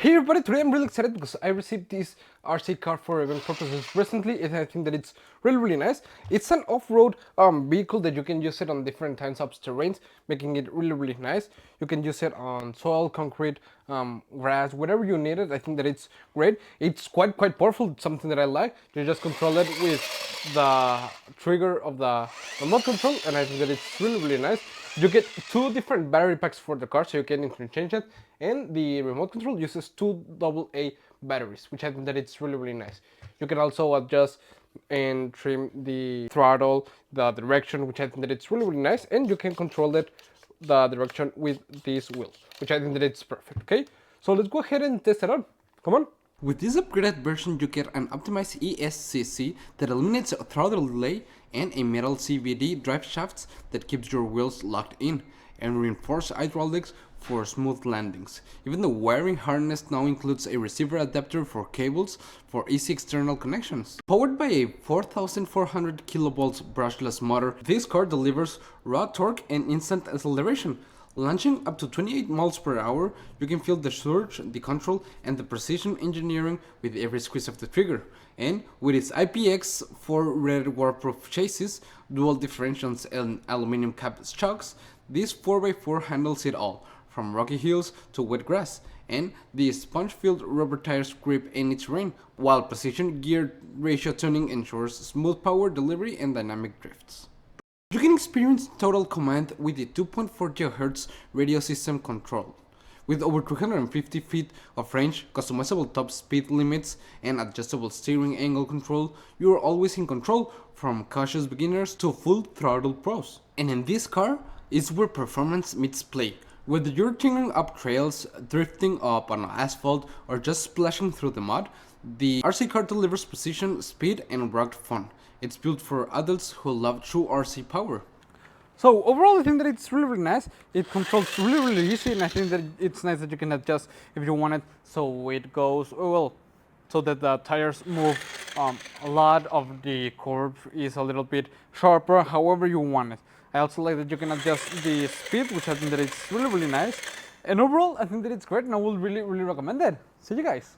Hey everybody, today I'm really excited because I received this RC car for event purposes recently, and I think that it's really nice. It's an off-road vehicle that you can use it on different types of terrains, making it really nice. You can use it on soil, concrete, grass, whatever you need it. I think that it's great. It's quite powerful. It's something that I like. You just control it with the trigger of the remote control, and I think that it's really nice. You get two different battery packs for the car, so you can interchange it, and the remote control uses two AA batteries, which I think that it's really nice. You can also adjust and trim the throttle, the direction, which I think that it's really nice, and you can control it, the direction, with this wheel, which I think that it's perfect. Okay, so let's go ahead and test it out. Come on. With this upgraded version, you get an optimized ESCC that eliminates throttle delay and a metal CVD drive shafts that keeps your wheels locked in, and reinforced hydraulics for smooth landings. Even the wiring harness now includes a receiver adapter for cables for easy external connections. Powered by a 4400 kilovolts brushless motor, this car delivers raw torque and instant acceleration. Launching up to 28 miles per hour, you can feel the surge, the control, and the precision engineering with every squeeze of the trigger. And with its IPX4 rated waterproof chassis, dual differentials, and aluminum cap shocks, this 4x4 handles it all, from rocky hills to wet grass. And the sponge-filled rubber tires grip any terrain, while precision gear ratio tuning ensures smooth power delivery and dynamic drifts. You can experience total command with the 2.4 GHz radio system control. With over 350 feet of range, customizable top speed limits, and adjustable steering angle control, you are always in control, from cautious beginners to full throttle pros. And in this car is where performance meets play. Whether you're tearing up trails, drifting up on asphalt, or just splashing through the mud, the RC car delivers precision, speed, and rugged fun. It's built for adults who love true RC power. So overall, I think that it's really nice. It controls really easy, and I think that it's nice that you can adjust if you want it, so it goes well, so that the tires move a lot of the curve is a little bit sharper, however you want it. I also like that you can adjust the speed, which I think that it's really nice. And overall, I think that it's great, and I will really recommend it. See you guys.